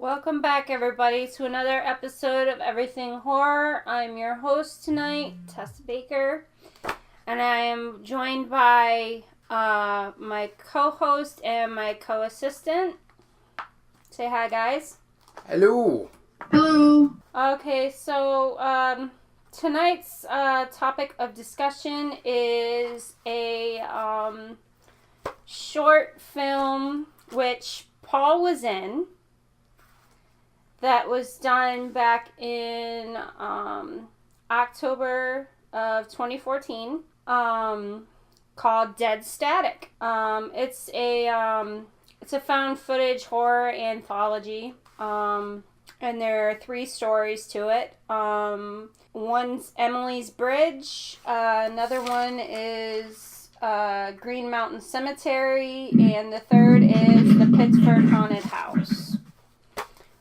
Welcome back, everybody, to another episode of Everything Horror. I'm your host tonight, Tessa Baker, and I am joined by my co-host and my co-assistant. Say hi, guys. Hello. Hello. Okay, so tonight's topic of discussion is a short film which Paul was in. That was done back in October of 2014, called Dead Static. It's a found footage horror anthology, and there are 3 stories to it. One's Emily's Bridge, another one is Green Mountain Cemetery, and the third is the Pittsford Haunted House.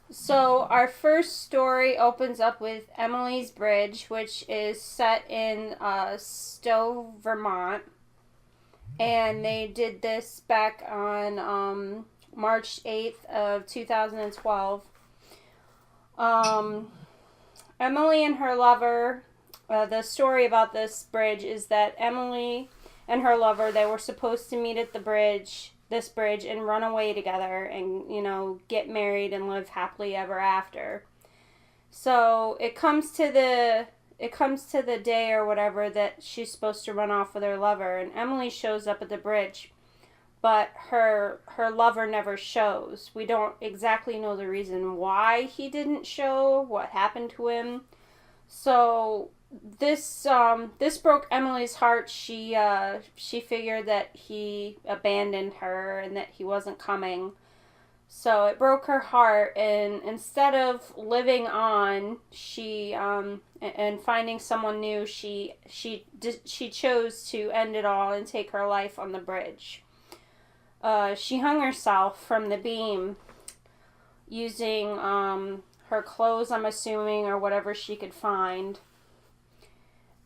So our first story opens up with Emily's Bridge, which is set in Stowe, Vermont. And they did this back on March 8th of 2012. Emily and her lover, the story about this bridge is that Emily and her lover, they were supposed to meet at this bridge and run away together and, get married and live happily ever after. So it comes to the day or whatever that she's supposed to run off with her lover, and Emily shows up at the bridge, but her lover never shows. We don't exactly know the reason why he didn't show, what happened to him. So this broke Emily's heart. She figured that he abandoned her and that he wasn't coming. So it broke her heart, and instead of living on, she and finding someone new, she chose to end it all and take her life on the bridge. She hung herself from the beam using her clothes, I'm assuming, or whatever she could find.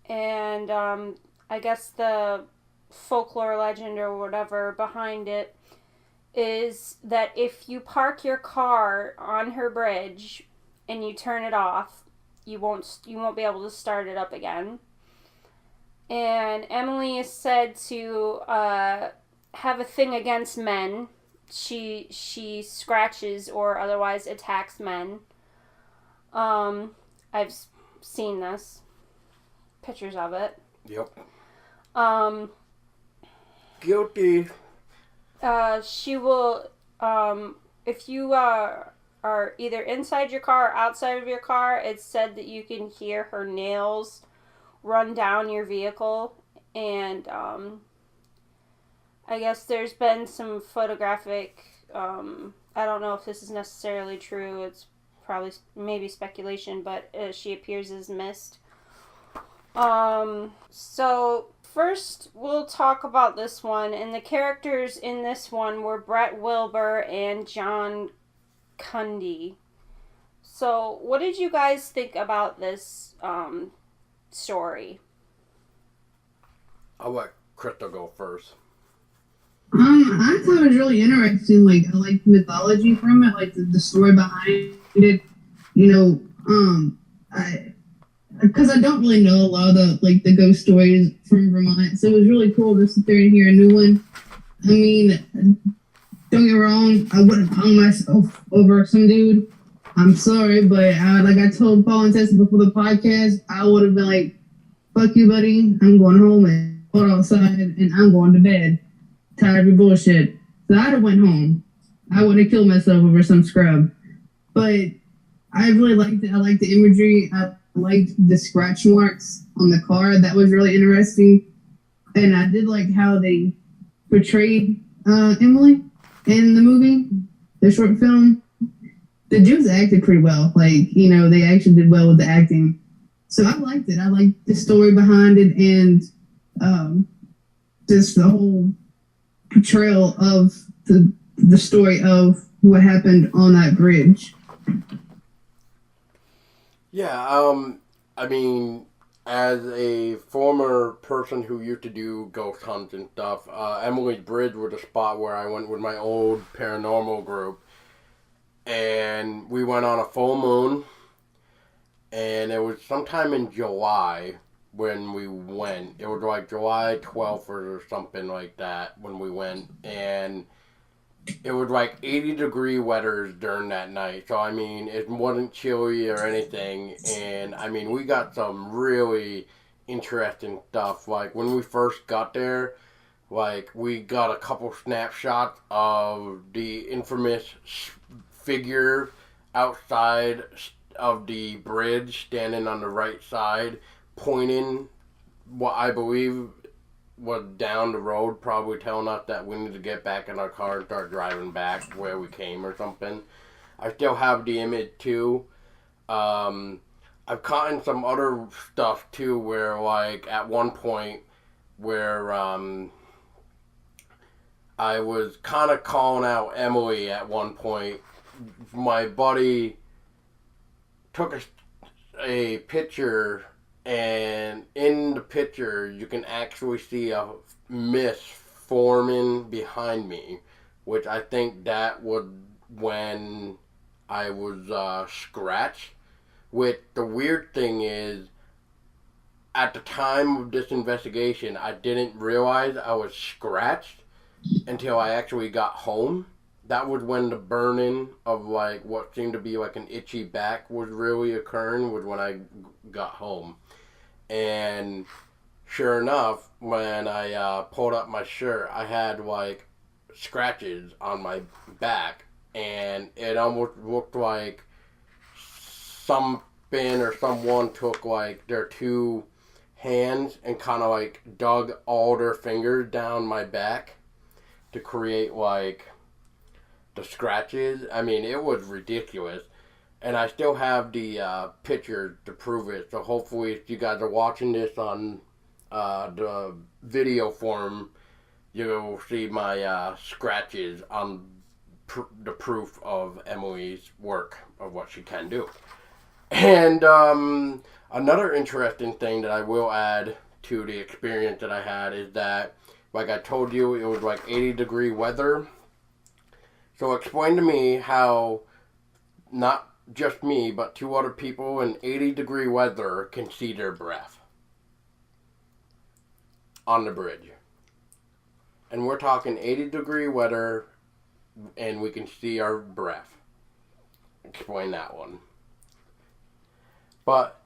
And I guess the folklore legend or whatever behind it is that if you park your car on her bridge and you turn it off, you won't be able to start it up again. And Emily is said to have a thing against men. She scratches or otherwise attacks men. I've seen this. Pictures of it. Yep. Guilty. She will, if you are either inside your car or outside of your car, it's said that you can hear her nails run down your vehicle, and I guess there's been some photographic, I don't know if this is necessarily true, it's probably maybe speculation, but she appears as mist. So first we'll talk about this one, and the characters in this one were Brett Wilbur and John Cundy. So what did you guys think about this story? I'll let Crystal go first. I thought it was really interesting. Like, I like the mythology from it, like the story behind it. Because I don't really know a lot of the ghost stories from Vermont, so it was really cool to sit there and hear a new one. I mean, don't get me wrong, I wouldn't hung myself over some dude. I'm sorry, but like I told Paul and Tessa before the podcast, I would have been like, "Fuck you, buddy. I'm going home and go outside, and I'm going to bed. Tired of your bullshit." So I'd have went home. I would have killed myself over some scrub. But I really liked it. I liked the imagery. I liked the scratch marks on the car. That was really interesting. And I did like how they portrayed Emily in the movie, the short film. The dudes acted pretty well. Like, they actually did well with the acting. So I liked it. I liked the story behind it, and just the whole portrayal of the story of what happened on that bridge. Yeah, I mean, as a former person who used to do ghost hunts and stuff, Emily's Bridge was a spot where I went with my old paranormal group. and we went on a full moon, and it was sometime in July when we went. It was like July 12th or something like that when we went, and it was like 80-degree weather during that night. So, I mean, it wasn't chilly or anything, and, I mean, we got some really interesting stuff. Like, when we first got there, like, we got a couple snapshots of the infamous figure outside of the bridge, standing on the right side, pointing what I believe was down the road, probably telling us that we need to get back in our car and start driving back where we came or something. I still have the image too. I've caught in some other stuff too, where like at one point where I was kind of calling out Emily at one point. My buddy took a picture, and in the picture you can actually see a mist forming behind me, which I think that was when I was scratched. Which the weird thing is, at the time of this investigation, I didn't realize I was scratched until I actually got home. That was when the burning of like what seemed to be like an itchy back was really occurring, was when I got home. And sure enough, when I pulled up my shirt, I had like scratches on my back, and it almost looked like something or someone took like their two hands and kind of like dug all their fingers down my back to create like the scratches. I mean, it was ridiculous. And I still have the picture to prove it. So hopefully, if you guys are watching this on the video form, you'll see my scratches on the proof of Emily's work, of what she can do. And another interesting thing that I will add to the experience that I had is that, like I told you, it was like 80-degree weather. So explain to me how not just me, but two other people in 80-degree weather can see their breath on the bridge. And we're talking 80-degree weather, and we can see our breath. Explain that one. But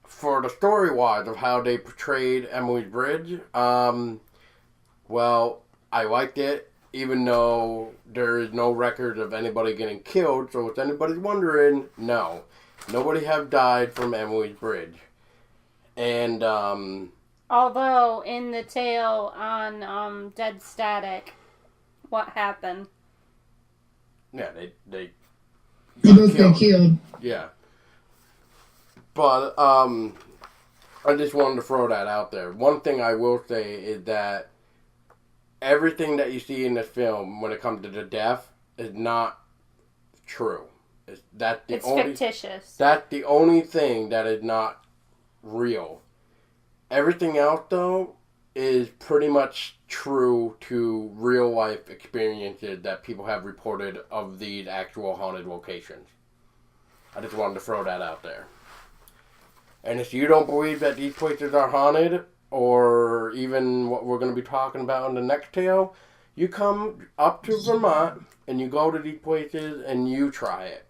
for the story-wise of how they portrayed Emily's Bridge, well, I liked it, even though there is no record of anybody getting killed. So if anybody's wondering, no. Nobody have died from Emily's Bridge. And, although, in the tale on Dead Static, what happened? Yeah, they both got killed. Yeah. But, I just wanted to throw that out there. One thing I will say is that everything that you see in this film, when it comes to the death, is not true. It's fictitious. That's the only thing that is not real. Everything else, though, is pretty much true to real life experiences that people have reported of these actual haunted locations. I just wanted to throw that out there. And if you don't believe that these places are haunted, or even what we're going to be talking about in the next tale, you come up to Vermont and you go to these places and you try it.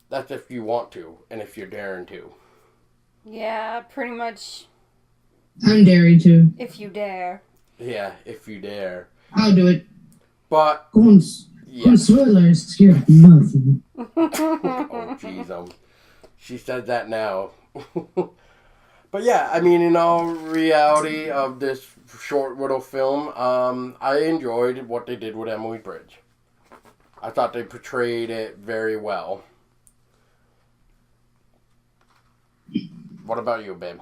That's if you want to, and if you're daring to. Yeah, pretty much. I'm daring to. If you dare. Yeah, if you dare. I'll do it. But spoilers scared nothing. Oh, jeez, she said that now. But yeah, I mean, in all reality of this short little film, I enjoyed what they did with Emily Bridge. I thought they portrayed it very well. What about you, babe?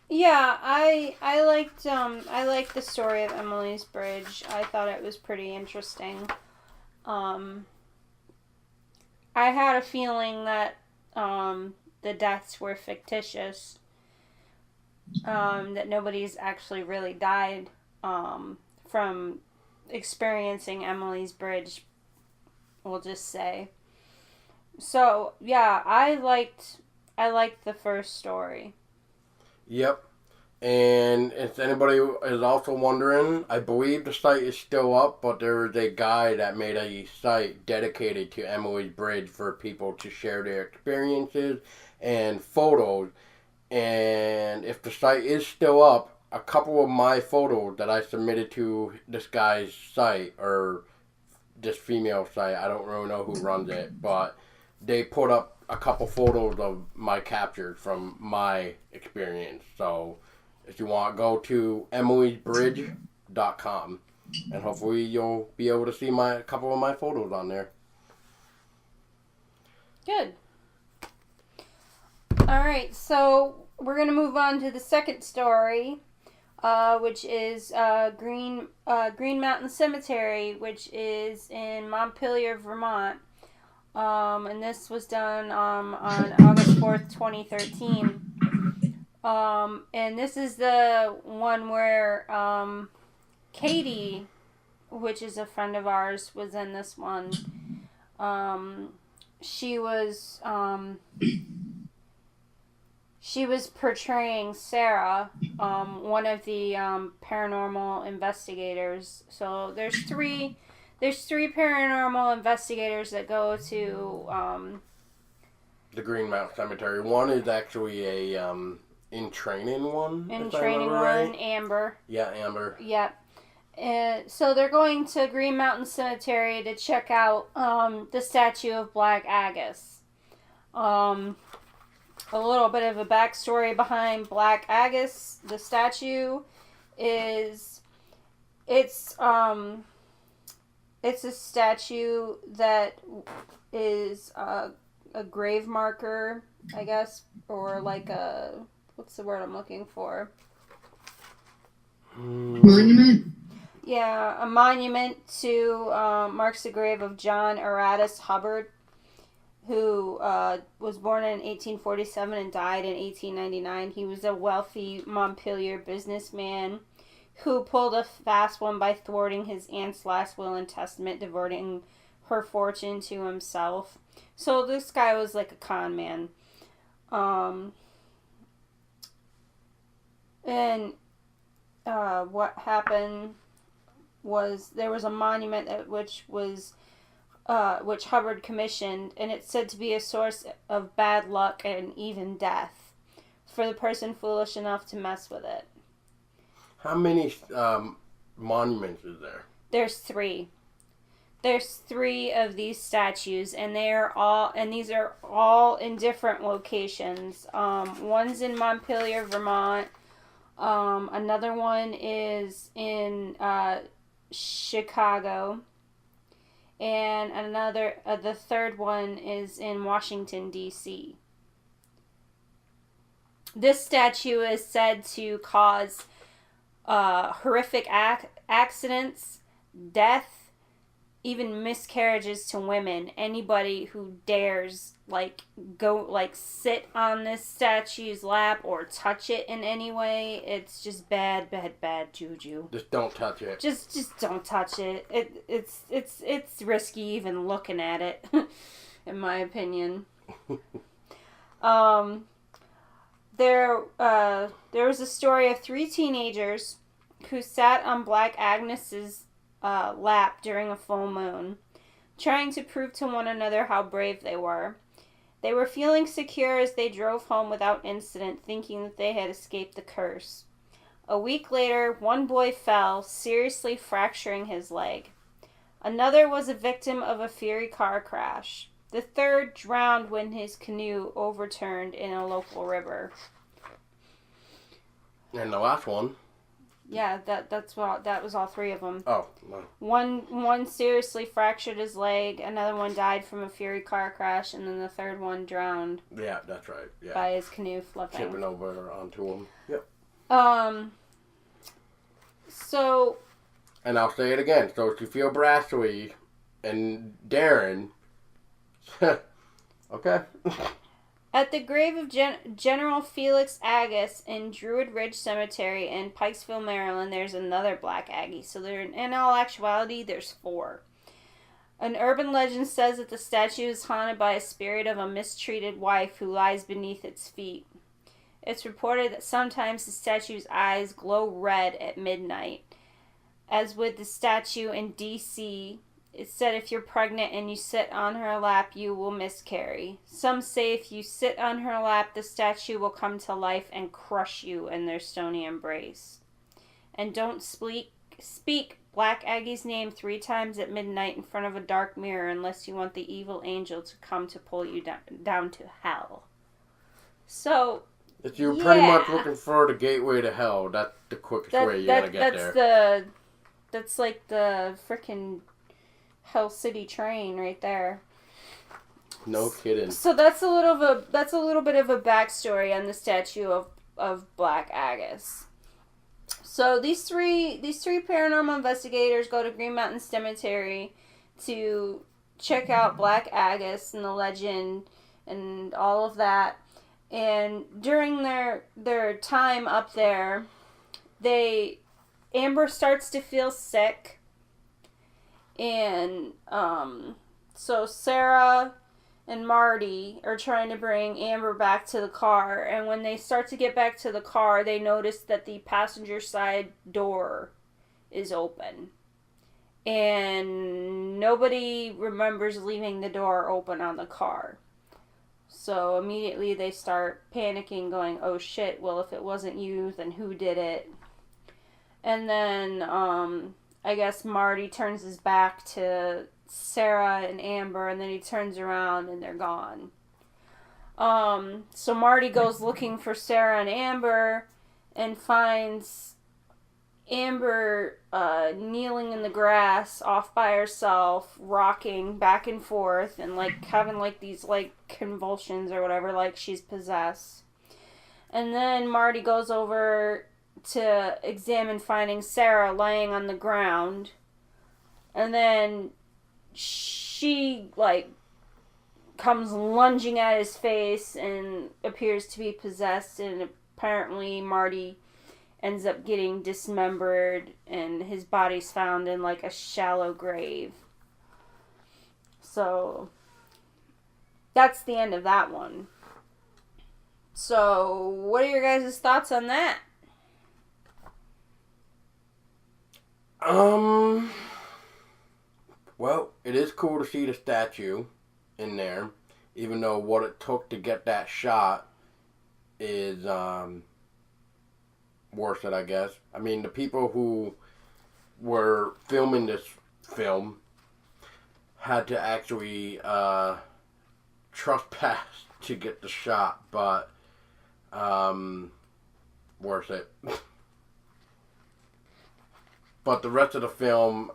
Yeah, I liked the story of Emily's Bridge. I thought it was pretty interesting. I had a feeling that the deaths were fictitious. That nobody's actually really died from experiencing Emily's Bridge we'll just say. So, yeah, I liked the first story. Yep. And if anybody is also wondering, I believe the site is still up, but there is a guy that made a site dedicated to Emily's Bridge for people to share their experiences and photos. And if the site is still up, a couple of my photos that I submitted to this guy's site, or this female site, I don't really know who runs it, but they put up a couple photos of my captures from my experience. So if you want, go to emilysbridge.com, and hopefully you'll be able to see a couple of my photos on there. Good. All right, so we're going to move on to the second story, which is Green Mountain Cemetery, which is in Montpelier, Vermont. And this was done on August 4th, 2013. And this is the one where Katie, which is a friend of ours, was in this one. She was portraying Sarah, one of the paranormal investigators. So there's three paranormal investigators that go to the Green Mountain Cemetery. One is actually a in training one. Amber. Yeah, Amber. Yep. So they're going to Green Mountain Cemetery to check out the statue of Black Agus. A little bit of a backstory behind Black Agus. The statue is it's a statue that is a grave marker, I guess, or like a, what's the word I'm looking for? Monument? Yeah, a monument to marks the grave of John Aratus Hubbard, who was born in 1847 and died in 1899. He was a wealthy Montpelier businessman who pulled a fast one by thwarting his aunt's last will and testament, diverting her fortune to himself. So this guy was like a con man. What happened was there was a monument which Hubbard commissioned, and it's said to be a source of bad luck and even death for the person foolish enough to mess with it. How many monuments is there? There's 3. There's 3 of these statues, and these are all in different locations. One's in Montpelier, Vermont. Another one is in Chicago, and the third one is in Washington, D.C. This statue is said to cause horrific accidents, death, even miscarriages to women. Anybody who dares sit on this statue's lap or touch it in any way, it's just bad juju. Just don't touch it. Just don't touch it. It's risky even looking at it, in my opinion. There was a story of 3 teenagers who sat on Black Agnes's lap during a full moon, trying to prove to one another how brave they were. They were feeling secure as they drove home without incident, thinking that they had escaped the curse. A week later, one boy fell, seriously fracturing his leg. Another was a victim of a fiery car crash. The third drowned when his canoe overturned in a local river. And the last one? Yeah, that was all 3 of them. Oh, no. One seriously fractured his leg, another one died from a fiery car crash, and then the third one drowned. Yeah, that's right. Yeah. By his canoe flipping. Chipping over onto him. Yep. So. And I'll say it again. So if you feel Brashley and Darren, okay. At the grave of General Felix Agus in Druid Ridge Cemetery in Pikesville, Maryland, there's another Black Aggie. So in all actuality, there's 4. An urban legend says that the statue is haunted by a spirit of a mistreated wife who lies beneath its feet. It's reported that sometimes the statue's eyes glow red at midnight. As with the statue in D.C., it's said if you're pregnant and you sit on her lap, you will miscarry. Some say if you sit on her lap, the statue will come to life and crush you in their stony embrace. And don't speak Black Aggie's name 3 times at midnight in front of a dark mirror unless you want the evil angel to come to pull you down to hell. So, if you're pretty much looking for the gateway to hell, that's the quickest way you gotta get there. That's like the frickin' Hell City train right there. No kidding. So that's a little bit of a backstory on the statue of Black Agus. So these three paranormal investigators go to Green Mountain Cemetery to check out Black Agus and the legend and all of that. And during their time up there, Amber starts to feel sick. And so Sarah and Marty are trying to bring Amber back to the car, and when they start to get back to the car, they notice that the passenger side door is open. And nobody remembers leaving the door open on the car. So immediately they start panicking, going, oh shit, well if it wasn't you, then who did it? And then, I guess Marty turns his back to Sarah and Amber, and then he turns around and they're gone. So Marty goes looking for Sarah and Amber and finds Amber kneeling in the grass off by herself, rocking back and forth and like having like these like convulsions or whatever, like she's possessed. And then Marty goes over to examine, finding Sarah laying on the ground. And then she, like, comes lunging at his face and appears to be possessed, and apparently Marty ends up getting dismembered and his body's found in, like, a shallow grave. So, that's the end of that one. So, what are your guys' thoughts on that? Well, it is cool to see the statue in there, even though what it took to get that shot is, worth it, I guess. I mean, the people who were filming this film had to actually, trespass to get the shot, but, worth it. But the rest of the film,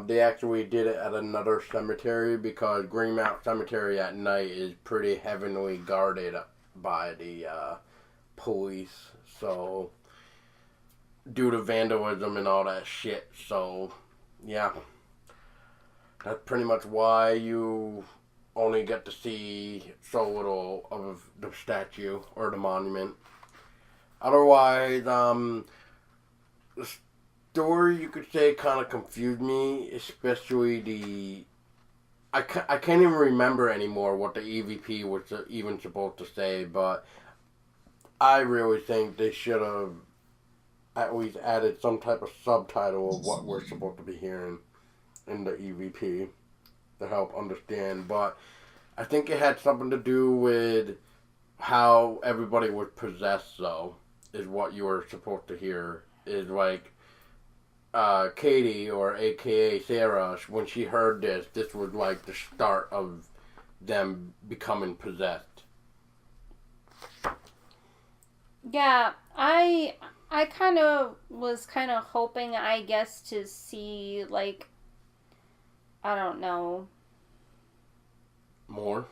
they actually did it at another cemetery because Green Mountain Cemetery at night is pretty heavily guarded by the police. So, due to vandalism and all that shit. So, yeah. That's pretty much why you only get to see so little of the statue or the monument. Otherwise, the story, you could say, kind of confused me, especially I can't even remember anymore what the EVP was even supposed to say, but I really think they should have at least added some type of subtitle of what we're supposed to be hearing in the EVP to help understand. But I think it had something to do with how everybody was possessed, though, is what you were supposed to hear. Is like Katie, or AKA Sarah, when she heard this was like the start of them becoming possessed. Yeah, I kind of was hoping, I guess, to see, like, I don't know. More,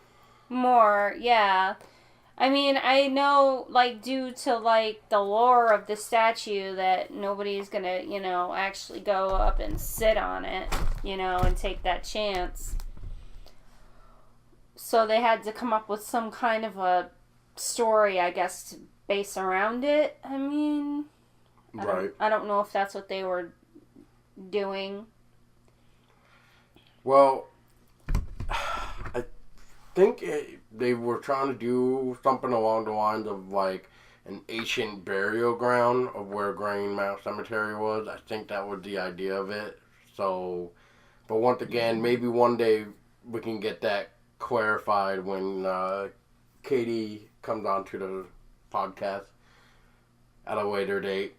yeah. I mean, I know, like, due to, like, the lore of the statue that nobody's gonna, actually go up and sit on it, and take that chance. So they had to come up with some kind of a story, I guess, to base around it. I mean, I don't know if that's what they were doing. Well, think they were trying to do something along the lines of like an ancient burial ground of where Green Mount Cemetery was. I think that was the idea of it. So, but once again, maybe one day we can get that clarified when Katie comes onto the podcast at a later date.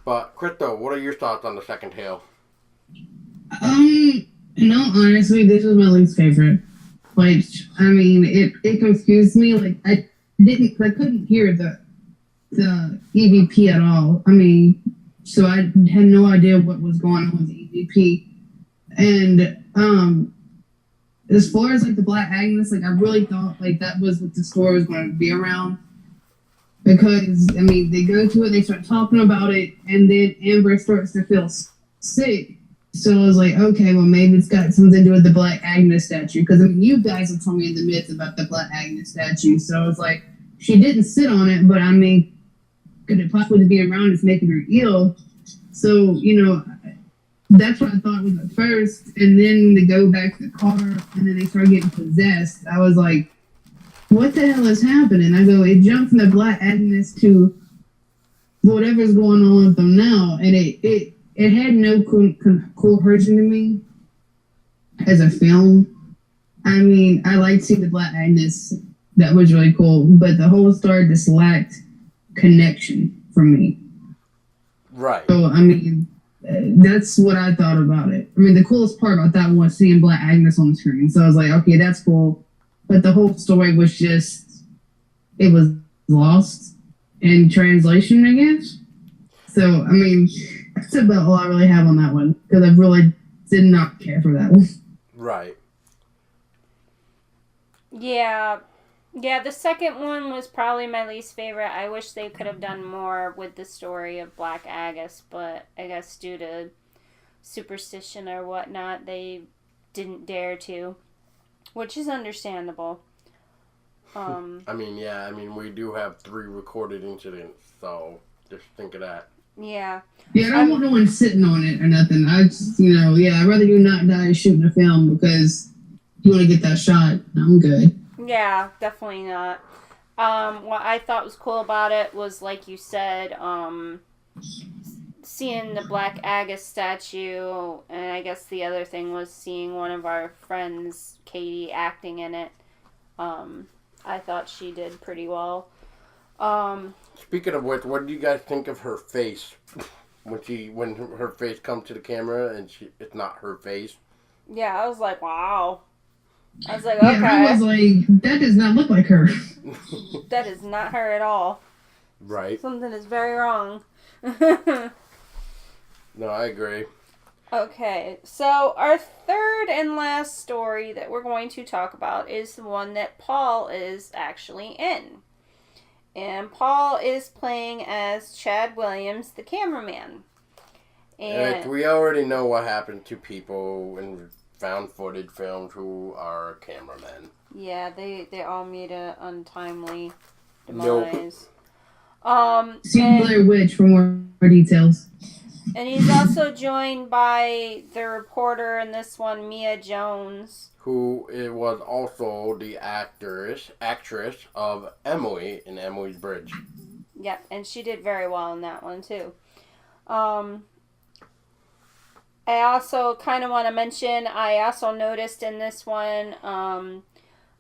But, Crypto, what are your thoughts on the second tale? No, honestly, this was my least favorite. Like, I mean, it confused me. Like, I couldn't hear the EVP at all. I mean, so I had no idea what was going on with the EVP. And as far as like the Black Agnes, like I really thought like that was what the story was going to be around. Because I mean, they go to it, they start talking about it, and then Amber starts to feel sick. So I was like, okay, well maybe it's got something to do with the Black Agnes statue. Because I mean, you guys have told me the myth about the Black Agnes statue. So I was like, she didn't sit on it, but I mean, could it possibly be around it's making her ill? So, you know, that's what I thought was at first. And then they go back to the car and then they start getting possessed. I was like, what the hell is happening? I go, it jumped from the Black Agnes to whatever's going on with them now. And it had no cohesion to me as a film. I mean, I liked seeing the Black Agnes. That was really cool. But the whole story just lacked connection for me. Right. So, I mean, that's what I thought about it. I mean, the coolest part about that was seeing Black Agnes on the screen. So I was like, okay, that's cool. But the whole story was just, it was lost in translation, I guess. So, I mean, that's about all I really have on that one. Because I really did not care for that one. Right. Yeah. Yeah, the second one was probably my least favorite. I wish they could have done more with the story of Black Agus, but I guess due to superstition or whatnot, they didn't dare to, which is understandable. I mean, we do have 3 recorded incidents, so just think of that. Yeah. Yeah, I don't want no one sitting on it or nothing. I just, I'd rather you not die shooting a film because you want to get that shot. I'm good. Yeah, definitely not. What I thought was cool about it was, like you said, seeing the Black Agus statue, and I guess the other thing was seeing one of our friends, Katie, acting in it. I thought she did pretty well. Speaking of which, what do you guys think of her face when her face comes to the camera and it's not her face? Yeah, I was like, wow. I was like, okay. okay. Yeah, I was like, that does not look like her. That is not her at all. Right. Something is very wrong. No, I agree. Okay, so our third and last story that we're going to talk about is the one that Paul is actually in. And Paul is playing as Chad Williams, the cameraman. And we already know what happened to people in found footage films who are cameramen. Yeah, they all meet a untimely demise. Nope. See Blair Witch for more details. And he's also joined by the reporter in this one, Mia Jones, who was also the actress of Emily in Emily's Bridge. Yep, and she did very well in that one too. I also kind of want to mention, I also noticed in this one,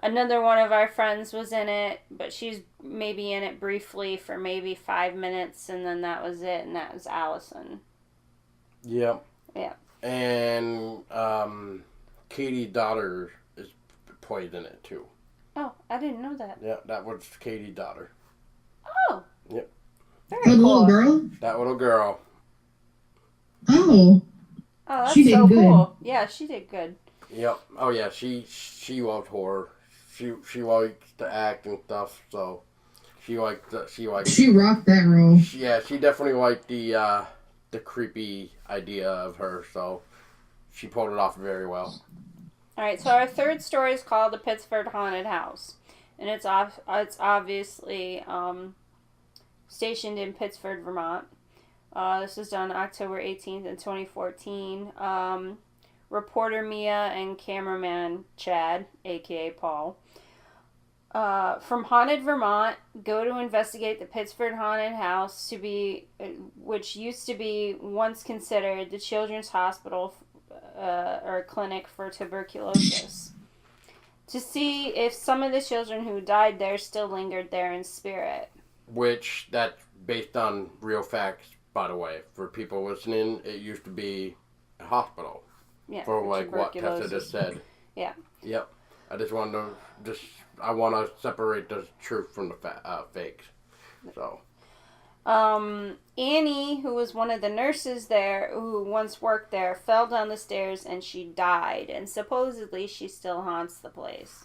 another one of our friends was in it, but she's maybe in it briefly for maybe 5 minutes, and then that was it, and that was Allison. Yep. Yeah. And Katie's daughter is played in it too. Oh, I didn't know that. Yeah, that was Katie's daughter. Oh. Yep. Very cool. Little girl? That little girl. Oh. Oh, that's she did so good. cool. Yeah, she did good. Yep. Oh yeah, she loved horror. She liked to act and stuff, so she rocked that role. She definitely liked the creepy idea of her, so she pulled it off very well. Alright, so our third story is called The Pittsford Haunted House. And it's obviously stationed in Pittsford, Vermont. This was done October 18th in 2014. reporter Mia, and cameraman Chad, aka Paul, from haunted Vermont, go to investigate the Pittsford Haunted House, which used to be once considered the children's hospital or clinic for tuberculosis, to see if some of the children who died there still lingered there in spirit. Which, that's based on real facts, by the way. For people listening, it used to be a hospital. Yeah, for like what Tessa just said. Yeah. Yep. I just want to separate the truth from the fakes. So. Annie, who was one of the nurses there, who once worked there, fell down the stairs and she died. And supposedly she still haunts the place.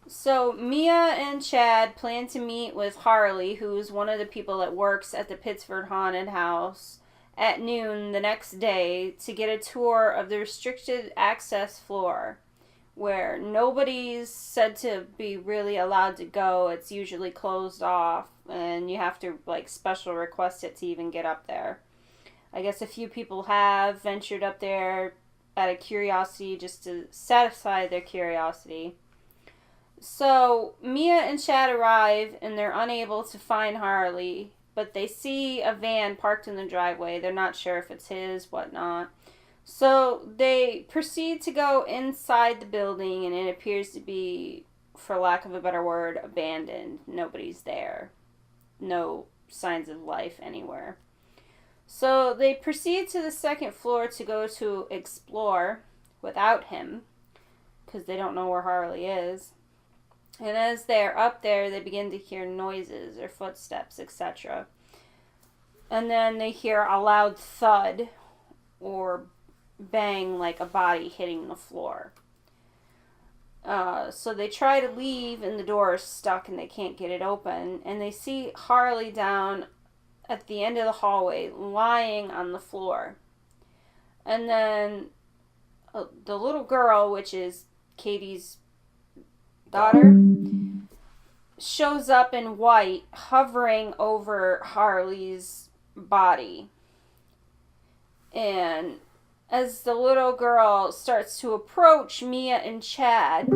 So Mia and Chad plan to meet with Harley, who is one of the people that works at the Pittsford Haunted House, at noon the next day to get a tour of the restricted access floor, where nobody's said to be really allowed to go. It's usually closed off, and you have to special request it to even get up there. I guess a few people have ventured up there out of curiosity, just to satisfy their curiosity. So Mia and Chad arrive, and they're unable to find Harley, but they see a van parked in the driveway. They're not sure if it's his, whatnot. So they proceed to go inside the building, and it appears to be, for lack of a better word, abandoned. Nobody's there. No signs of life anywhere. So they proceed to the second floor to go to explore without him, because they don't know where Harley is. And as they're up there, they begin to hear noises or footsteps, etc. And then they hear a loud thud or bang like a body hitting the floor. So they try to leave, and the door is stuck and they can't get it open. And they see Harley down at the end of the hallway, lying on the floor. And then the little girl, which is Katie's daughter, shows up in white, hovering over Harley's body. And as the little girl starts to approach Mia and Chad,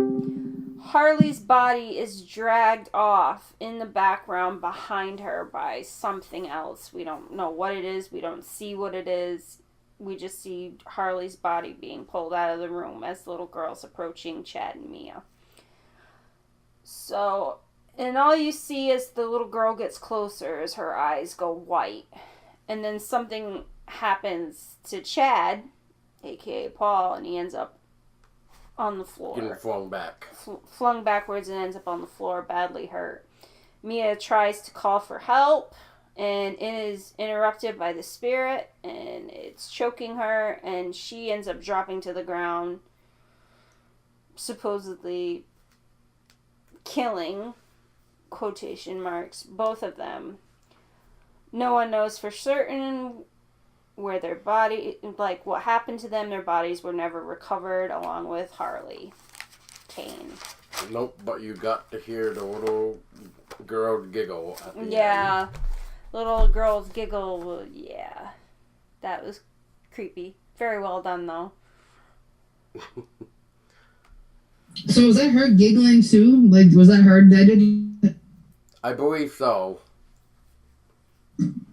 Harley's body is dragged off in the background behind her by something else. We don't know what it is. We don't see what it is. We just see Harley's body being pulled out of the room as the little girl's approaching Chad and Mia. So, and all you see as the little girl gets closer is her eyes go white. And then something happens to Chad, aka Paul, and he ends up on the floor. Getting flung back. Flung backwards and ends up on the floor, badly hurt. Mia tries to call for help, and it is interrupted by the spirit, and it's choking her, and she ends up dropping to the ground, supposedly killing, quotation marks, both of them. No one knows for certain where their body, what happened to them. Their bodies were never recovered, along with Harley Kane. Nope, but you got to hear the little girl giggle at the end. Little girl's giggle, yeah. That was creepy. Very well done, though. So was that her giggling too? Was that her that did? I believe so.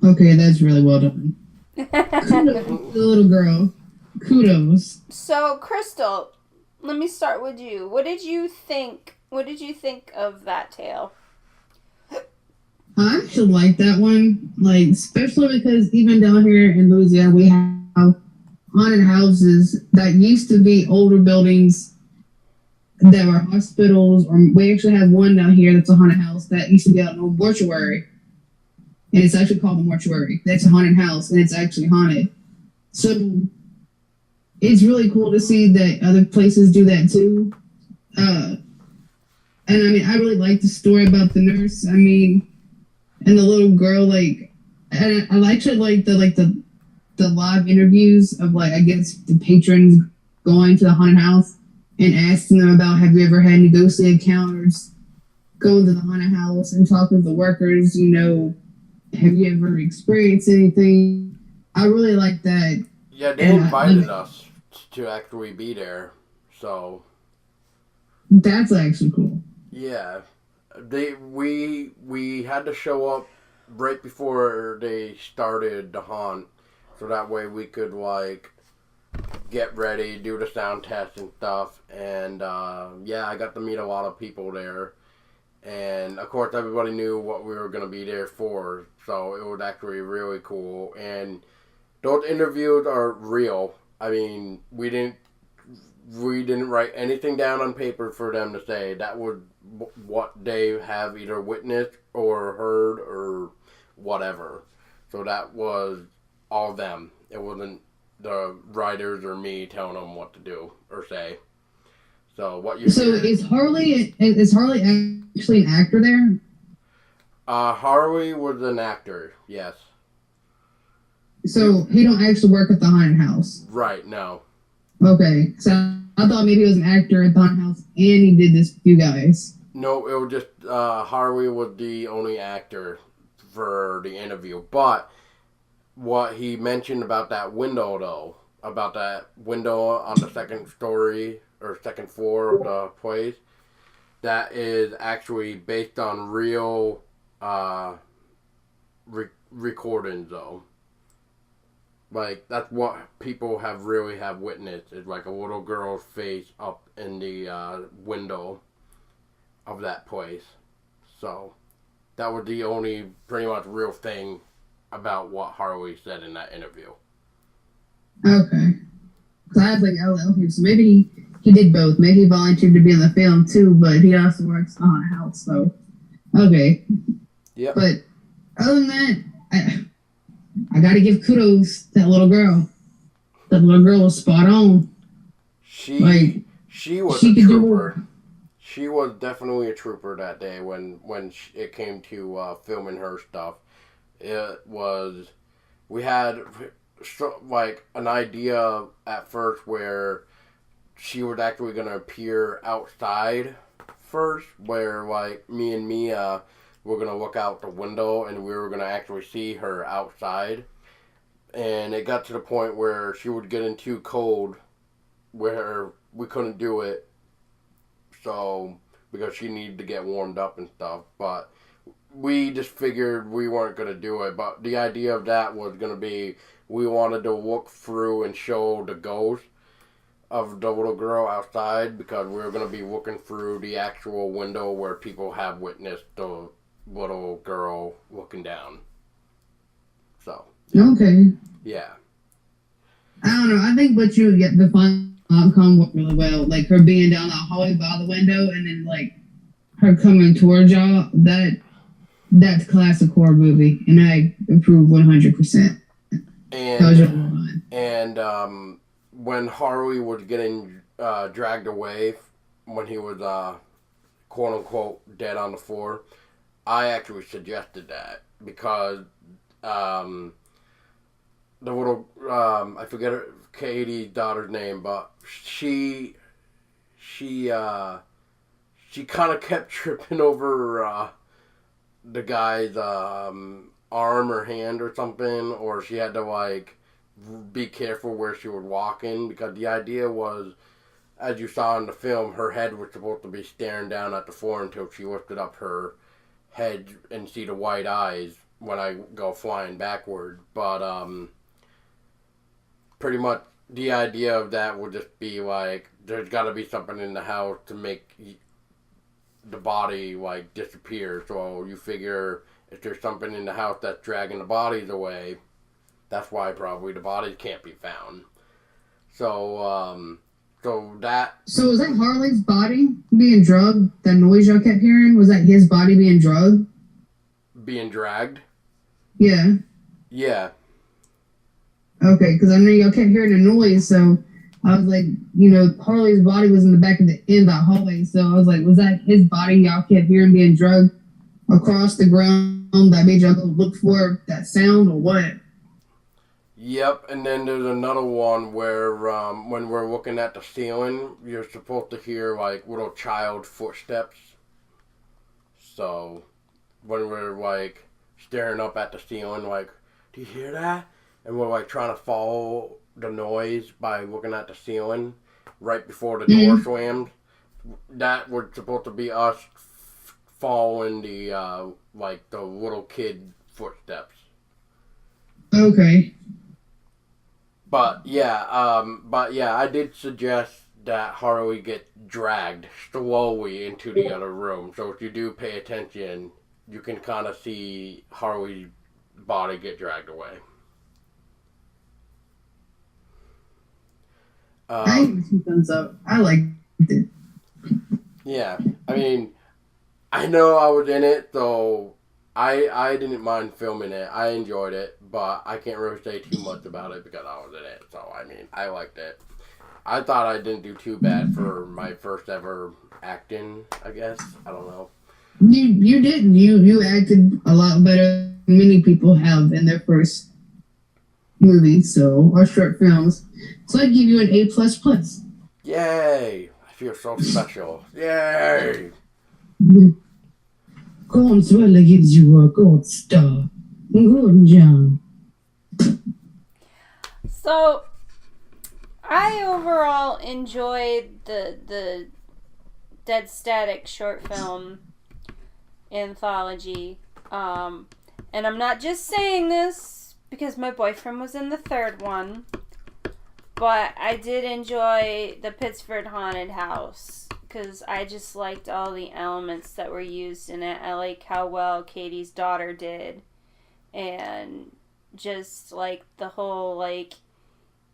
Okay, that's really well done. Kudos to the little girl. Kudos. So, Crystal, let me start with you. What did you think? What did you think of that tale? I actually like that one, especially because even down here in Louisiana, we have haunted houses that used to be older buildings that were hospitals, or we actually have one down here that's a haunted house that used to be out in a mortuary. And it's actually called the mortuary. That's a haunted house, and it's actually haunted. So it's really cool to see that other places do that too. And I really like the story about the nurse. And the little girl. And I actually like the live interviews of I guess the patrons going to the haunted house and asking them about, have you ever had any ghostly encounters? Going to the haunted house and talking to the workers. Have you ever experienced anything? I really like that. Yeah, they And invited us to actually be there. So that's actually cool. yeah, we had to show up right before they started the haunt, so that way we could like get ready, do the sound test and stuff. And yeah, I got to meet a lot of people there. And of course, everybody knew what we were going to be there for, so it was actually really cool. And those interviews are real. I mean, we didn't write anything down on paper for them to say. That was what they have either witnessed or heard or whatever. So that was all them. It wasn't the writers or me telling them what to do or say. So what you So hear, is Harley actually an actor there? Harley was an actor. Yes. So he don't actually work at the haunted house. Right. No. Okay, so I thought maybe he was an actor at the haunted house and he did this with you guys. No. It was just Harley was the only actor for the interview. But what he mentioned about that window, though, about that window on the second story or second floor of the place, that is actually based on real recordings, though. Like, that's what people have witnessed, is like a little girl's face up in the window of that place. So that was the only pretty much real thing about what Harley said in that interview. Okay. So I was like, oh, okay, so maybe he did both. Maybe he volunteered to be in the film too, but he also works on a house, so okay. Yep. But other than that, I gotta give kudos to that little girl. That little girl was spot on. She was she a could trooper. She was definitely a trooper that day when it came to filming her stuff. It was, we had like an idea at first where she was actually going to appear outside first, where like me and Mia were going to look out the window and we were going to actually see her outside. And it got to the point where she was getting too cold where we couldn't do it. So, because she needed to get warmed up and stuff. But we just figured we weren't going to do it. But the idea of that was going to be, we wanted to look through and show the ghost of the little girl outside, because we were going to be looking through the actual window where people have witnessed the little girl looking down. So. Okay. Yeah. I don't know. I think what you get the final outcome went really well. Like her being down the hallway by the window and then like her coming towards y'all. That's classic horror movie, and I approve 100%. And when Harley was getting dragged away, when he was quote unquote dead on the floor, I actually suggested that because the little I forget Katie's daughter's name, but she kind of kept tripping over the guy's arm or hand or something, or she had to like be careful where she was walking, because the idea was, as you saw in the film, her head was supposed to be staring down at the floor until she lifted up her head and see the white eyes when I go flying backward. But pretty much the idea of that would just be like, there's got to be something in the house to make the body like disappear. So you figure if there's something in the house that's dragging the bodies away, that's why probably the bodies can't be found. So so was that Harley's body being drugged? That noise y'all kept hearing, was that his body being drugged? Being dragged? Yeah. Yeah. Okay, because I know y'all kept hearing the noise, so I was like, Harley's body was in the back of the end of that hallway, so I was like, was that his body y'all kept hearing being drugged across the ground that made y'all go look for that sound, or what? Yep, and then there's another one where when we're looking at the ceiling, you're supposed to hear like little child footsteps. So when we're like staring up at the ceiling, like, do you hear that? and we're like trying to follow the noise by looking at the ceiling right before the door slams. That was supposed to be us following the like the little kid footsteps. Okay. But yeah, I did suggest that Harley get dragged slowly into the other room. So if you do pay attention, you can kind of see Harley's body get dragged away. I give it 2 thumbs up. I liked it. Yeah, I mean, I know I was in it, so I didn't mind filming it. I enjoyed it, but I can't really say too much about it because I was in it. So, I mean, I liked it. I thought I didn't do too bad for my first ever acting, I guess. I don't know. You didn't. You acted a lot better than many people have in their first movies, or short films. So I give you an A++. Yay! I feel so special. Yay! Consuela gives you a gold star. Good job. So, I overall enjoyed the Dead Static short film anthology. And I'm not just saying this because my boyfriend was in the third one, but I did enjoy the Pittsford Haunted House because I just liked all the elements that were used in it. I like how well Katie's daughter did, and just like the whole like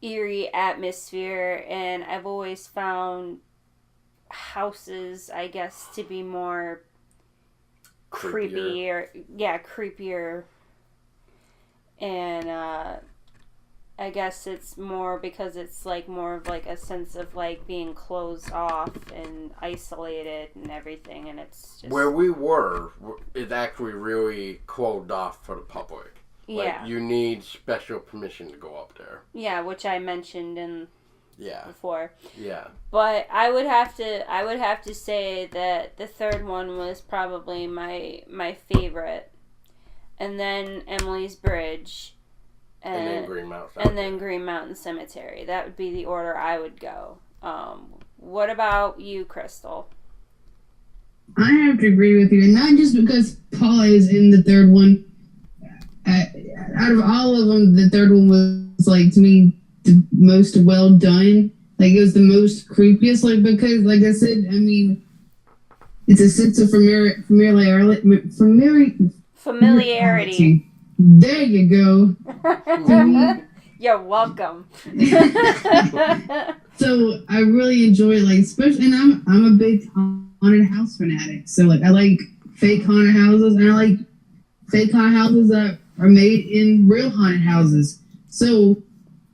eerie atmosphere. And I've always found houses, I guess, to be more creepier. And I guess it's more because it's like more of like a sense of like being closed off and isolated and everything, and it's just where we were is actually really closed off for the public. Yeah. Like, you need special permission to go up there. Yeah, which I mentioned in before. Yeah. But I would have to say that the third one was probably my favorite. And then Emily's Bridge. And then Green Mountain Cemetery. And then Green Mountain Cemetery. That would be the order I would go. What about you, Crystal? I have to agree with you, and not just because Paula is in the third one. Out of all of them, the third one was, like, to me, the most well done. Like, it was the most creepiest, like, because, like I said, I mean, it's a sense of familiarity. There you go. You're welcome. So I really enjoy it, like, especially, and I'm a big haunted house fanatic. So, like, I like fake haunted houses, and I like fake haunted houses that are made in real haunted houses. So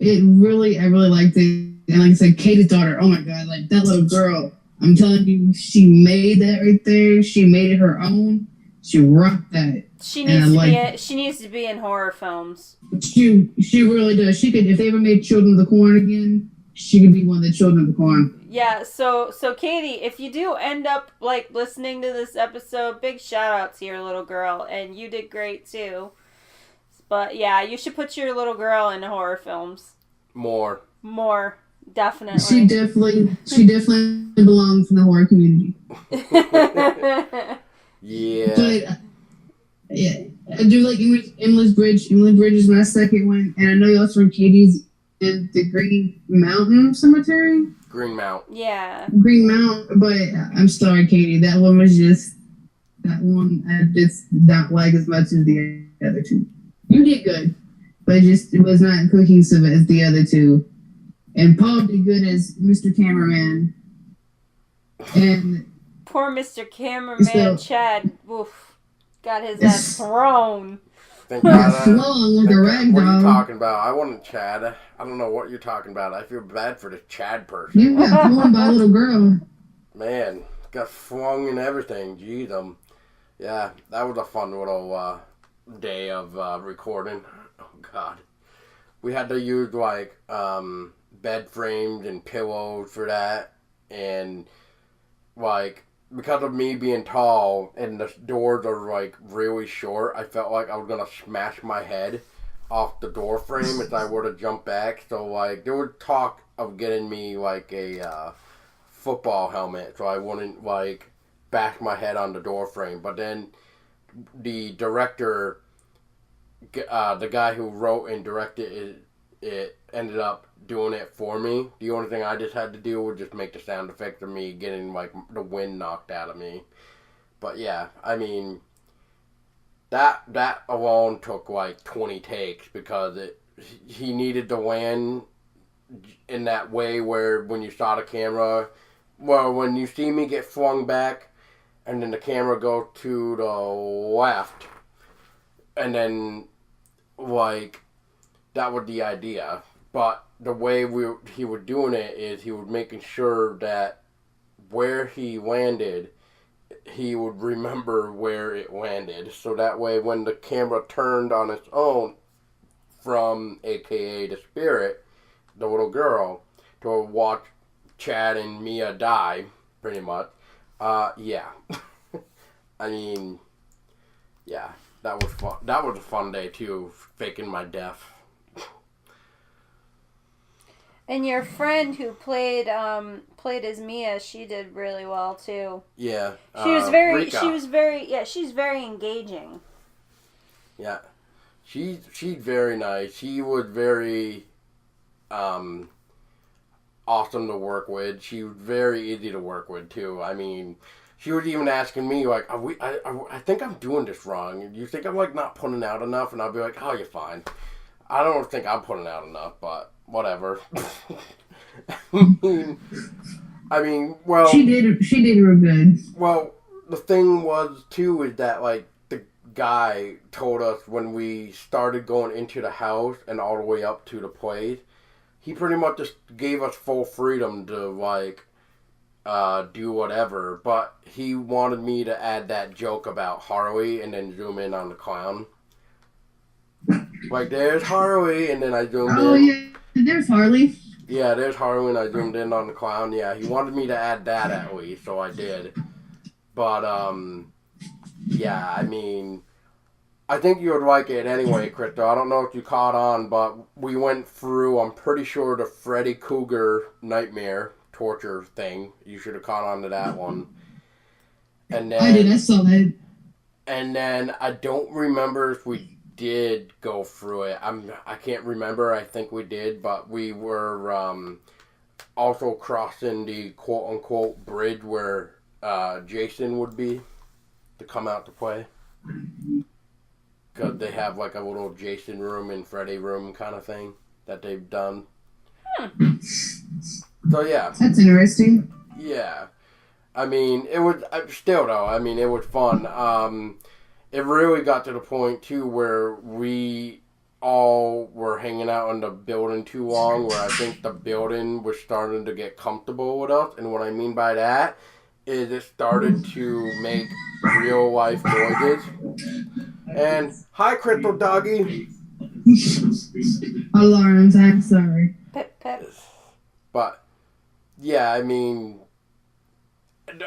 I really liked it. And like I said, Katie's daughter, oh my god, like that little girl, I'm telling you, she made that right there. She made it her own. She rocked that. She needs to be in horror films. She really does. She could, if they ever made Children of the Corn again, she could be one of the Children of the Corn. Yeah, so Katie, if you do end up like listening to this episode, big shout out to your little girl, and you did great too. But yeah, you should put your little girl in horror films. More, definitely. She definitely belongs in the horror community. Yeah. But yeah, I do like Emily's Bridge. Emily's Bridge is my second one, and I know you also Katie's in the Green Mountain Cemetery. Green Mount. Yeah. Green Mount, but I'm sorry, Katie. That one I just not like as much as the other two. You did good, but it was not cohesive as the other two. And Paul did good as Mr. Cameraman. And poor Mr. Cameraman Chad, oof, got his ass thrown. Flung like a rag What are you doll. talking about? I wasn't Chad. I don't know what you're talking about. I feel bad for the Chad person. You got flung by a little girl. Man, got flung and everything. Jeez, yeah, that was a fun little day of recording. Oh God, we had to use like bed frames and pillows for that, and like because of me being tall and the doors are like really short, I felt like I was gonna smash my head off the door frame if I were to jump back. So like there was talk of getting me like a football helmet so I wouldn't like bash my head on the door frame. But then the director, the guy who wrote and directed it ended up doing it for me. The only thing I just had to do was just make the sound effect of me getting like the wind knocked out of me. But yeah, I mean, that alone took like 20 takes because he needed to land in that way where when you saw the camera, well, when you see me get flung back and then the camera goes to the left and then like that was the idea. But the way he was doing it is he was making sure that where he landed, he would remember where it landed. So that way when the camera turned on its own from AKA the spirit, the little girl, to watch Chad and Mia die, pretty much. Yeah. I mean, yeah, that was fun. That was a fun day too, faking my death. And your friend who played as Mia, she did really well too. Yeah. She's very engaging. Yeah. She's very nice. She was very awesome to work with. She was very easy to work with too. I mean, she was even asking me like, I think I'm doing this wrong. Do you think I'm like not putting out enough? And I'll be like, oh, you're fine. I don't think I'm putting out enough, but whatever. I mean, well, she did real good. Well, the thing was too is that like the guy told us when we started going into the house and all the way up to the place, he pretty much just gave us full freedom to like do whatever. But he wanted me to add that joke about Harley and then zoom in on the clown. Like, there's Harley, and then I zoomed in. Oh, yeah, there's Harley. Yeah, there's Harley, and I zoomed in on the clown. Yeah, he wanted me to add that at least, so I did. But, yeah, I mean, I think you would like it anyway, Crystal. I don't know if you caught on, but we went through, I'm pretty sure, the Freddy Krueger nightmare torture thing. You should have caught on to that one. And then, I did, I saw that. And then I don't remember if we did go through it. I can't remember. I think we did, but we were also crossing the quote unquote bridge where Jason would be to come out to play. Because they have like a little Jason room and Freddy room kind of thing that they've done. So yeah. That's interesting. Yeah. I mean, it was still though. I mean, it was fun. It really got to the point, too, where we all were hanging out in the building too long, where I think the building was starting to get comfortable with us. And what I mean by that is it started to make real-life noises. And, hi, Crystal Doggy. Alarms, I'm sorry. Pip, pip. But, yeah, I mean,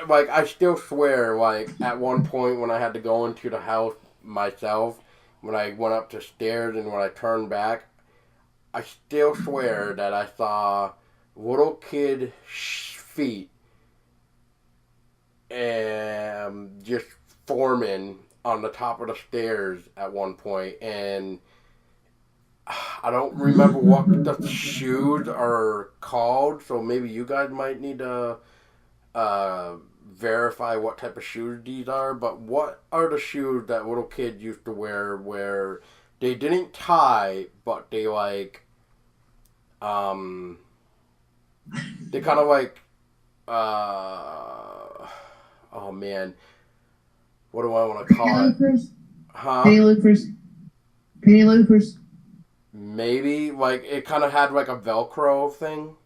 like, I still swear, like, at one point when I had to go into the house myself, when I went up the stairs and when I turned back, I still swear that I saw little kid feet just forming on the top of the stairs at one point, and I don't remember what the shoes are called, so maybe you guys might need to verify what type of shoes these are, but what are the shoes that little kids used to wear where they didn't tie, but they like, they kind of like, oh man, what do I want to call it? Huh? Penny loafers. Penny loafers. Maybe, like, it kind of had like a Velcro thing.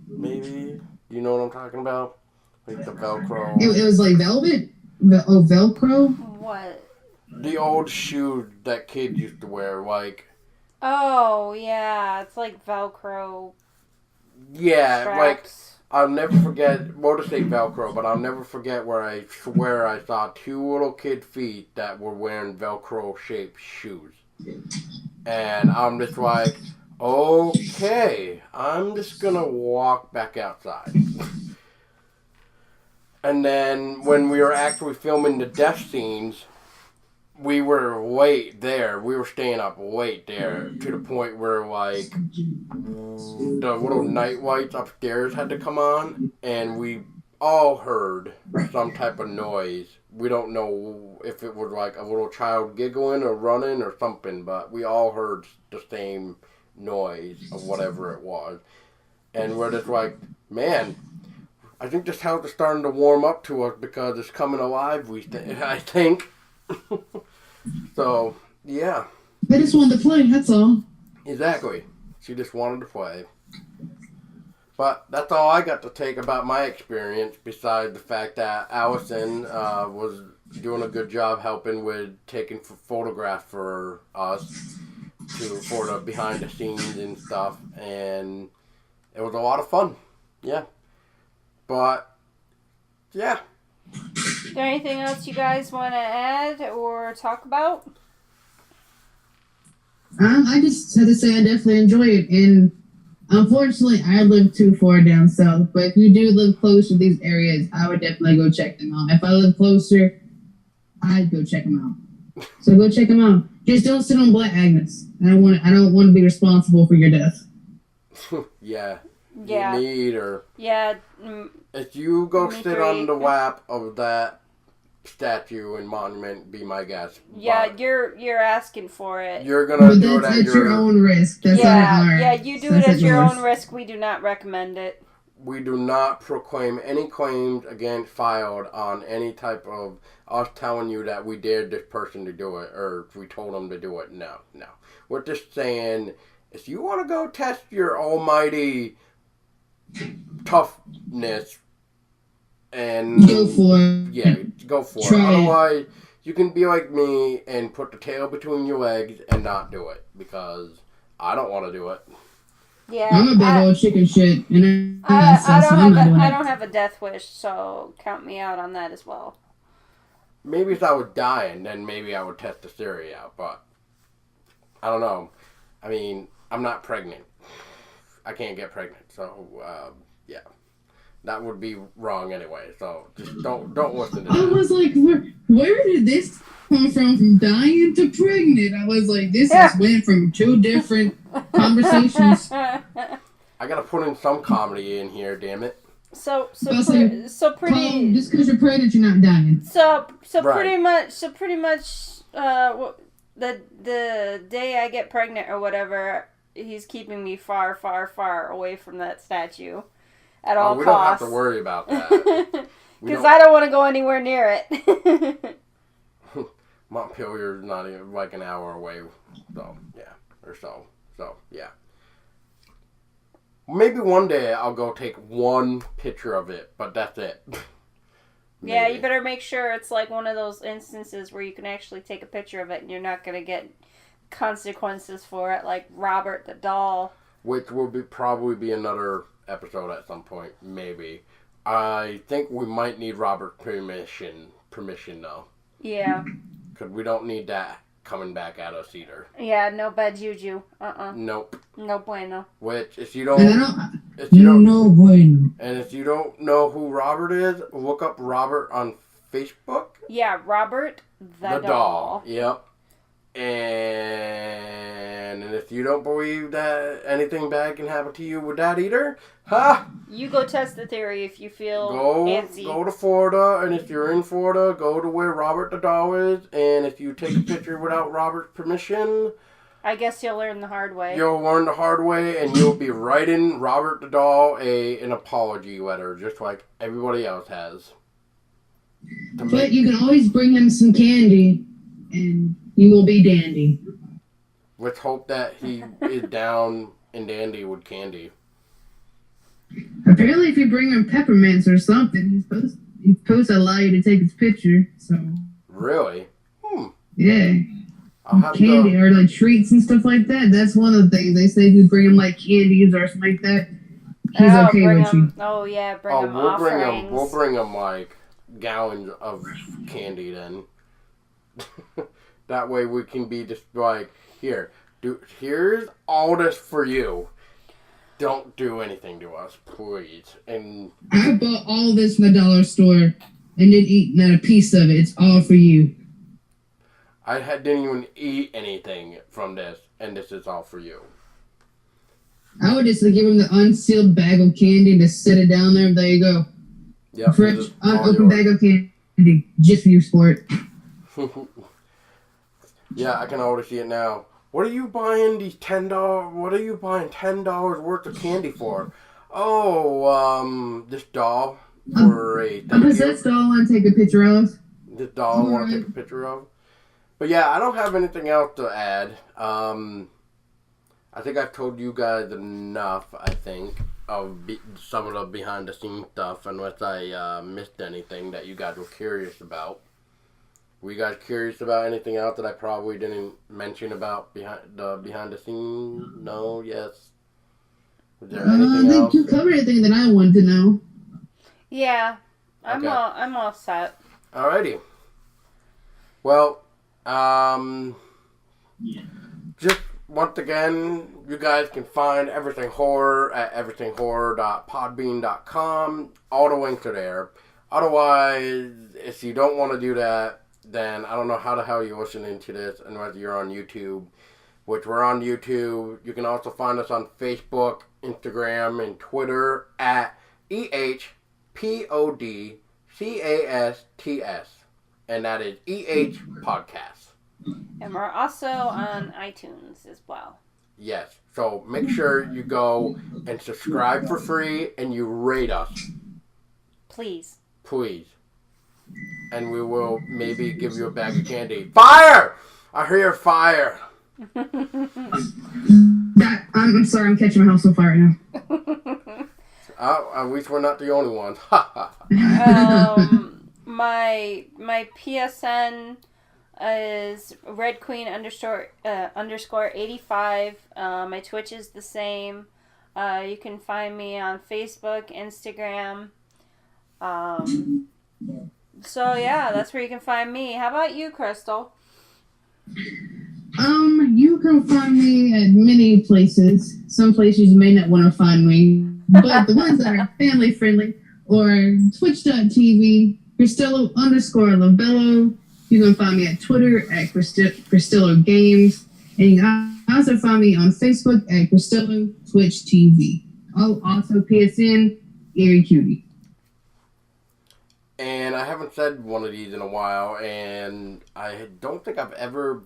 Maybe. You know what I'm talking about? Like the Velcro. It was like velvet? Velcro? What? The old shoes that kids used to wear, like. Oh, yeah. It's like Velcro. Yeah, straps. like, I'll never forget, well, to say Velcro, but I'll never forget where I swear I saw two little kid feet that were wearing Velcro-shaped shoes. And I'm just like, okay, I'm just gonna walk back outside. And then when we were actually filming the death scenes, we were late there. We were staying up late there to the point where, like, the little night lights upstairs had to come on, and we all heard some type of noise. We don't know if it was like a little child giggling or running or something, but we all heard the same noise of whatever it was. And we're just like, man, I think this house is starting to warm up to us because it's coming alive, I think. So, yeah. I just wanted to play, that's all. Exactly. She just wanted to play. But that's all I got to take about my experience, besides the fact that Allison was doing a good job helping with taking photographs for us for the behind the scenes and stuff. And it was a lot of fun. Yeah. But, yeah. Is there anything else you guys want to add or talk about? I just had to say I definitely enjoy it, and unfortunately I live too far down south, but if you do live close to these areas, I would definitely go check them out. If I live closer, I'd go check them out. So go check them out. Just don't sit on Black Agnes. I don't want to be responsible for your death. Yeah. Yeah. Me either. Yeah. If you go sit three. on the lap of that statue and monument, be my guest. Yeah, But you're asking for it. you're gonna But do it that's at at your own risk. That's yeah, not ours. yeah, you do That's it at your yours. own risk. We do not recommend it. We do not proclaim any claims against filed on any type of us telling you that we dared this person to do it or we told them to do it. No. We're just saying, if you want to go test your almighty toughness and Go for it. yeah, go for Try it. it. Otherwise, you can be like me and put the tail between your legs and not do it, because I don't want to do it. Yeah, I'm a big old chicken shit, and I I'm not doing I it. don't have a death wish, so count me out on that as well. Maybe if I was dying, then maybe I would test the theory out, but I don't know. I mean, I'm not pregnant. I can't get pregnant, so yeah. That would be wrong anyway, so just don't listen to I that. was like, where did this come from dying to pregnant? I was like, this just went from two different conversations. I gotta put in some comedy in here, damn it. So Well, pretty. Paul, just because you're pregnant, you're not dying. So Right. pretty much. The day I get pregnant or whatever, he's keeping me far, far, far away from that statue, at all we costs. don't have to worry about that. Because I don't want to go anywhere near it. Montpelier's not even like an hour away, so yeah, or so yeah. Maybe one day I'll go take one picture of it, but that's it. Yeah, Maybe. you better make sure it's like one of those instances where you can actually take a picture of it and you're not going to get consequences for it, like Robert the doll. Which will probably be another episode at some point, maybe. I think we might need Robert's permission though. Yeah. Because we don't need that coming back at us either. Yeah, no bad juju. Nope. No bueno. Which, if you And don't, no bueno. and if you don't know who Robert is, look up Robert on Facebook. Yeah, Robert the doll. Yep. And if you don't believe that anything bad can happen to you with that either, You go test the theory if you feel antsy. Go to Florida, and if you're in Florida, go to where Robert the doll is, and if you take a picture without Robert's permission, I guess you'll learn the hard way. you'll learn the hard way, and you'll be writing Robert the doll an apology letter, just like everybody else has. But you can always bring him some candy, and you will be dandy. Let's hope that he is down and dandy with candy. Apparently, if you bring him peppermints or something, he's supposed to allow you to take his picture. So Really? yeah, I'll have candy to... or like treats and stuff like that. That's one of the things they say. If you bring him like candies or something like that, he's okay with you. Oh yeah, bring him offerings. We'll bring him like gallons of candy then. That way we can be just like, Here's all this for you. Don't do anything to us, please. And I bought all this from the dollar store and didn't eat not a piece of it. It's all for you. didn't even eat anything from this, and this is all for you. I would just give him the unsealed bag of candy and just set it down there. There you go. Yep, Fresh, unopened bag of candy. Just for you, sport. Yeah, I can already see it now. What are you buying these $10? What are you buying $10 worth of candy for? Oh, this doll for a thank you. This doll I want to take a picture of. This doll I want to take a picture of. But yeah, I don't have anything else to add. I think I've told you guys enough, I think, of some of the behind-the-scenes stuff, unless I missed anything that you guys were curious about. Were you guys curious about anything else that I probably didn't mention about behind the scenes? No? Yes? Was there anything I think else? you covered everything that I wanted to know. Yeah. I'm Okay. I'm all set. Alrighty. Well, just once again, you guys can find Everything Horror at everythinghorror.podbean.com. All the links are there. Otherwise, if you don't want to do that, then I don't know how the hell you're listening to this unless you're on YouTube, which we're on YouTube. You can also find us on Facebook, Instagram, and Twitter at EHPODCASTS. And that is EH Podcast. And we're also on iTunes as well. Yes. So make sure you go and subscribe for free and you rate us. Please. Please. And we will maybe give you a bag of candy. Fire! I hear fire. I'm sorry, I'm catching my house on fire now. At least we're not the only ones. My PSN is redqueen_85. My Twitch is the same. You can find me on Facebook, Instagram. So yeah, that's where you can find me. How about you, Crystal? You can find me at many places. Some places you may not want to find me, but the ones that are family friendly or twitch.tv, Cristillo_Labello. You can find me at Twitter at Cristillo Games, and you can also find me on Facebook at Cristillo Twitch TV. Oh, also PSN, Eerie Cutie. And I haven't said one of these in a while, and I don't think I've ever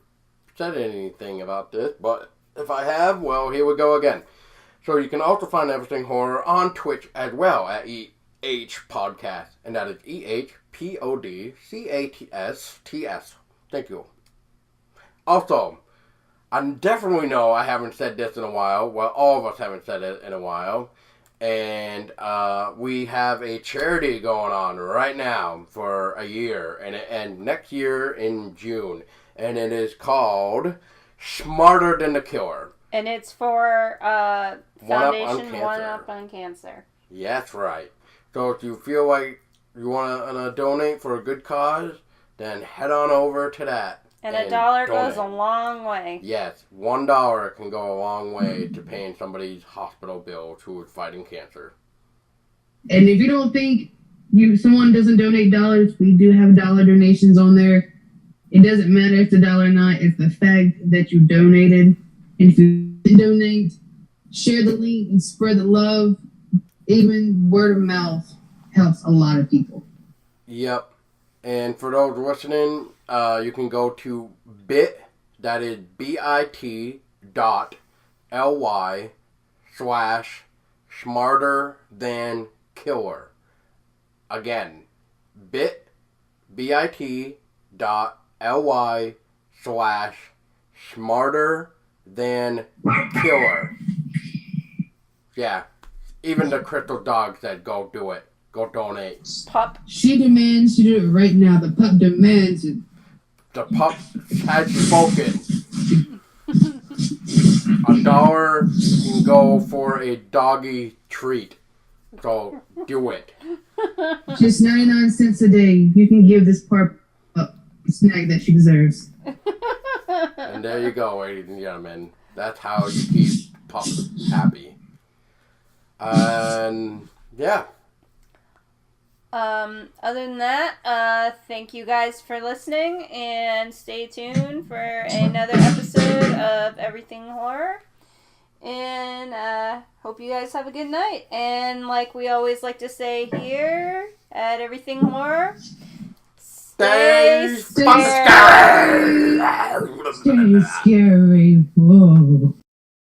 said anything about this, but if I have, well, here we go again. So you can also find Everything Horror on Twitch as well at EH Podcast, and that is EHPODCASTS. Thank you. Also, I definitely know I haven't said this in a while. Well, all of us haven't said it in a while. And we have a charity going on right now for a year, and it ends next year in June. And it is called Smarter Than the Cure. And it's for Foundation One Up on Cancer. Yeah, that's right. So if you feel like you want to donate for a good cause, then head on over to that. And $1 goes a long way. Yes, $1 can go a long way to paying somebody's hospital bill who is fighting cancer. And if you don't think someone doesn't donate dollars, we do have dollar donations on there. It doesn't matter if the dollar or not, it's the fact that you donated. And if you donate, share the link and spread the love. Even word of mouth helps a lot of people. Yep. And for those listening, you can go to that is bit.ly/smarterthankiller. Again, bit.ly/smarterthankiller. Yeah. Even the Crystal dog said, go do it. Go donate. Pup. She demands to do it right now. The pup demands it. The pup has spoken. $1 can go for a doggy treat. So do it. Just 99 cents a day. You can give this pup a snack that she deserves. And there you go, ladies and gentlemen. That's how you keep pups happy. And yeah. Other than that, thank you guys for listening, and stay tuned for another episode of Everything Horror. And hope you guys have a good night. And like we always like to say here at Everything Horror, stay Stay scary! Stay scary. Whoa.